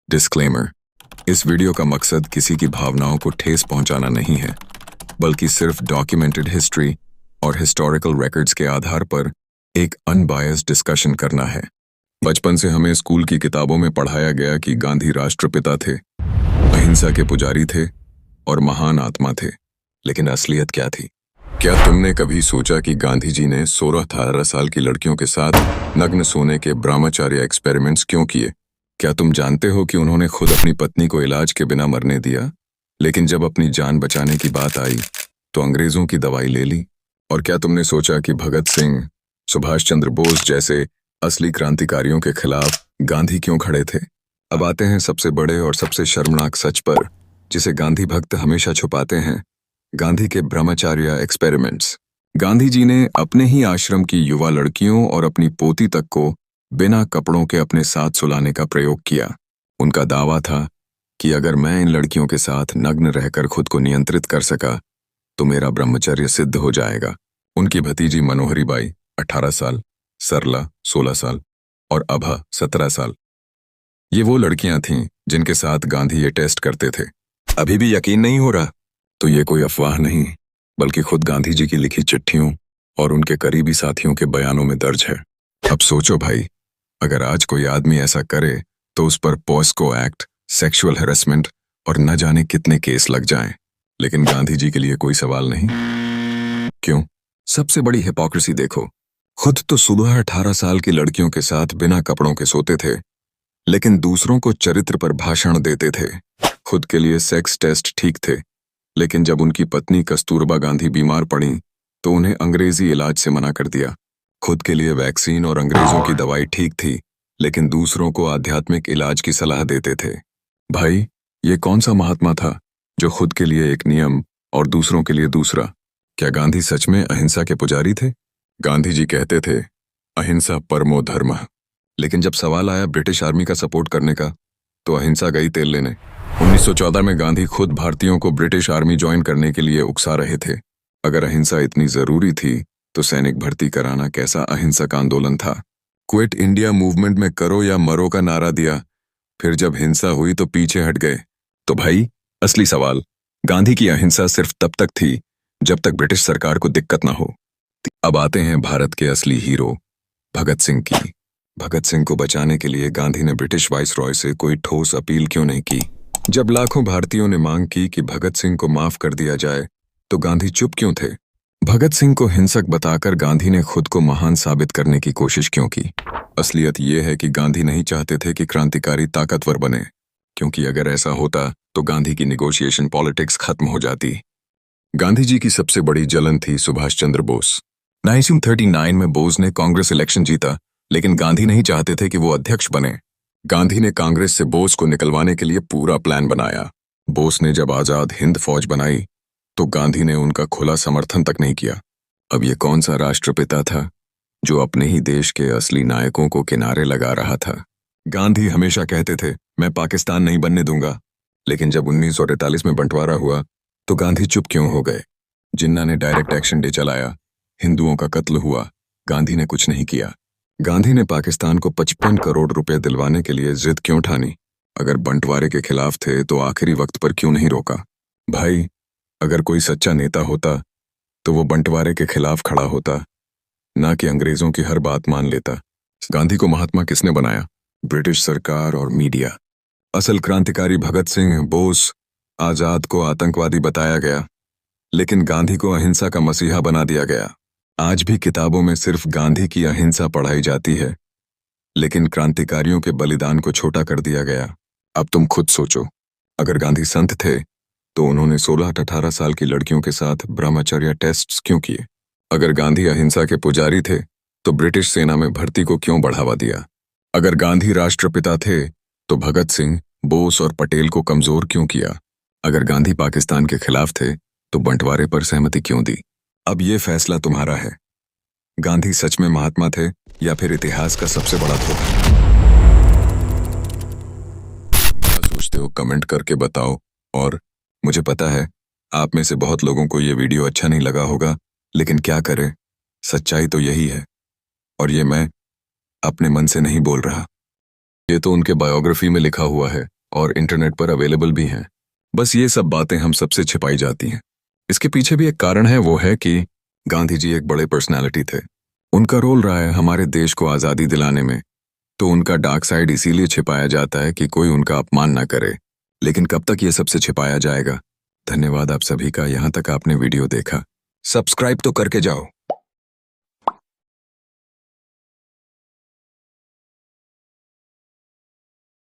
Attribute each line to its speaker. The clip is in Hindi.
Speaker 1: डिस्क्लेमर। इस वीडियो का मकसद किसी की भावनाओं को ठेस पहुंचाना नहीं है, बल्कि सिर्फ डॉक्यूमेंटेड हिस्ट्री और हिस्टोरिकल रिकॉर्ड्स के आधार पर एक अनबायस्ड डिस्कशन करना है। बचपन से हमें स्कूल की किताबों में पढ़ाया गया कि गांधी राष्ट्रपिता थे, अहिंसा के पुजारी थे और महान आत्मा थे। लेकिन असलियत क्या थी? क्या तुमने कभी सोचा कि गांधी जी ने 16-18 साल की लड़कियों के साथ नग्न सोने के ब्रह्मचर्य एक्सपेरिमेंट्स क्यों किए? क्या तुम जानते हो कि उन्होंने खुद अपनी पत्नी को इलाज के बिना मरने दिया, लेकिन जब अपनी जान बचाने की बात आई तो अंग्रेजों की दवाई ले ली? और क्या तुमने सोचा कि भगत सिंह, सुभाष चंद्र बोस जैसे असली क्रांतिकारियों के खिलाफ गांधी क्यों खड़े थे? अब आते हैं सबसे बड़े और सबसे शर्मनाक सच पर, जिसे गांधी भक्त हमेशा छुपाते हैं, गांधी के ब्रह्मचर्य एक्सपेरिमेंट्स। गांधी जी ने अपने ही आश्रम की युवा लड़कियों और अपनी पोती तक को बिना कपड़ों के अपने साथ सुलाने का प्रयोग किया। उनका दावा था कि अगर मैं इन लड़कियों के साथ नग्न रहकर खुद को नियंत्रित कर सका तो मेरा ब्रह्मचर्य सिद्ध हो जाएगा। उनकी भतीजी मनोहरी बाई 18 साल, सरला 16 साल और अभा 17 साल, ये वो लड़कियां थीं जिनके साथ गांधी ये टेस्ट करते थे। अभी भी यकीन नहीं हो रहा? तो ये कोई अफवाह नहीं, बल्कि खुद गांधी जी की लिखी चिट्ठियों और उनके करीबी साथियों के बयानों में दर्ज है। अब सोचो भाई, अगर आज कोई आदमी ऐसा करे तो उस पर पॉस्को एक्ट, सेक्सुअल हैरेसमेंट और न जाने कितने केस लग जाएं। लेकिन गांधी जी के लिए कोई सवाल नहीं। क्यों? सबसे बड़ी हिपोक्रेसी देखो। खुद तो सुबह 18 साल की लड़कियों के साथ बिना कपड़ों के सोते थे, लेकिन दूसरों को चरित्र पर भाषण देते थे। खुद के लिए सेक्स टेस्ट ठीक थे, लेकिन जब उनकी पत्नी कस्तूरबा गांधी बीमार पड़ी तो उन्हें अंग्रेजी इलाज से मना कर दिया। खुद के लिए वैक्सीन और अंग्रेजों की दवाई ठीक थी, लेकिन दूसरों को आध्यात्मिक इलाज की सलाह देते थे। भाई, ये कौन सा महात्मा था जो खुद के लिए एक नियम और दूसरों के लिए दूसरा? क्या गांधी सच में अहिंसा के पुजारी थे? गांधी जी कहते थे, अहिंसा परमो धर्म। लेकिन जब सवाल आया ब्रिटिश आर्मी का सपोर्ट करने का, तो अहिंसा गई तेल लेने। 1914 में गांधी खुद भारतीयों को ब्रिटिश आर्मी ज्वाइन करने के लिए उकसा रहे थे। अगर अहिंसा इतनी जरूरी थी तो सैनिक भर्ती कराना कैसा अहिंसक आंदोलन था? क्विट इंडिया मूवमेंट में करो या मरो का नारा दिया, फिर जब हिंसा हुई तो पीछे हट गए। तो भाई, असली सवाल, गांधी की अहिंसा सिर्फ तब तक थी जब तक ब्रिटिश सरकार को दिक्कत ना हो। अब आते हैं भारत के असली हीरो, भगत सिंह की। भगत सिंह को बचाने के लिए गांधी ने ब्रिटिश वाइसरॉय से कोई ठोस अपील क्यों नहीं की? जब लाखों भारतीयों ने मांग की कि भगत सिंह को माफ कर दिया जाए, तो गांधी चुप क्यों थे? भगत सिंह को हिंसक बताकर गांधी ने खुद को महान साबित करने की कोशिश क्यों की? असलियत यह है कि गांधी नहीं चाहते थे कि क्रांतिकारी ताकतवर बने, क्योंकि अगर ऐसा होता तो गांधी की निगोशिएशन पॉलिटिक्स खत्म हो जाती। गांधी जी की सबसे बड़ी जलन थी सुभाष चंद्र बोस। 1939 में बोस ने कांग्रेस इलेक्शन जीता, लेकिन गांधी नहीं चाहते थे कि वो अध्यक्ष बने। गांधी ने कांग्रेस से बोस को निकलवाने के लिए पूरा प्लान बनाया। बोस ने जब आजाद हिंद फौज बनाई तो गांधी ने उनका खुला समर्थन तक नहीं किया। अब ये कौन सा राष्ट्रपिता था जो अपने ही देश के असली नायकों को किनारे लगा रहा था? गांधी हमेशा कहते थे, मैं पाकिस्तान नहीं बनने दूंगा, लेकिन जब 1943 में बंटवारा हुआ तो गांधी चुप क्यों हो गए? जिन्ना ने डायरेक्ट एक्शन डे चलाया, हिंदुओं का कत्ल हुआ, गांधी ने कुछ नहीं किया। गांधी ने पाकिस्तान को 55 करोड़ रुपए दिलवाने के लिए जिद क्यों ठानी? अगर बंटवारे के खिलाफ थे तो आखिरी वक्त पर क्यों नहीं रोका? भाई, अगर कोई सच्चा नेता होता तो वो बंटवारे के खिलाफ खड़ा होता, ना कि अंग्रेजों की हर बात मान लेता। गांधी को महात्मा किसने बनाया? ब्रिटिश सरकार और मीडिया। असल क्रांतिकारी भगत सिंह, बोस, आजाद को आतंकवादी बताया गया, लेकिन गांधी को अहिंसा का मसीहा बना दिया गया। आज भी किताबों में सिर्फ गांधी की अहिंसा पढ़ाई जाती है, लेकिन क्रांतिकारियों के बलिदान को छोटा कर दिया गया। अब तुम खुद सोचो, अगर गांधी संत थे तो उन्होंने 16-18 साल की लड़कियों के साथ ब्रह्मचर्य टेस्ट्स क्यों किए? अगर गांधी अहिंसा के पुजारी थे तो ब्रिटिश सेना में भर्ती को क्यों बढ़ावा दिया? अगर गांधी राष्ट्रपिता थे तो भगत सिंह, बोस और पटेल को कमजोर क्यों किया? अगर गांधी पाकिस्तान के खिलाफ थे तो बंटवारे पर सहमति क्यों दी? अब ये फैसला तुम्हारा है। गांधी सच में महात्मा थे या फिर इतिहास का सबसे बड़ा धोखा? क्या सोचते हो? कमेंट करके बताओ। और मुझे पता है आप में से बहुत लोगों को ये वीडियो अच्छा नहीं लगा होगा, लेकिन क्या करें, सच्चाई तो यही है। और ये मैं अपने मन से नहीं बोल रहा, ये तो उनके बायोग्राफी में लिखा हुआ है। और इंटरनेट पर अवेलेबल भी हैं। बस ये सब बातें हम सबसे छिपाई जाती हैं। इसके पीछे भी एक कारण है, वो है कि गांधी जी एक बड़े पर्सनालिटी थे। उनका रोल रहा है हमारे देश को आज़ादी दिलाने में, तो उनका डार्क साइड इसीलिए छिपाया जाता है कि कोई उनका अपमान ना करे। लेकिन कब तक ये सबसे छिपाया जाएगा? धन्यवाद आप सभी का, यहाँ तक आपने वीडियो देखा। सब्सक्राइब तो करके जाओ।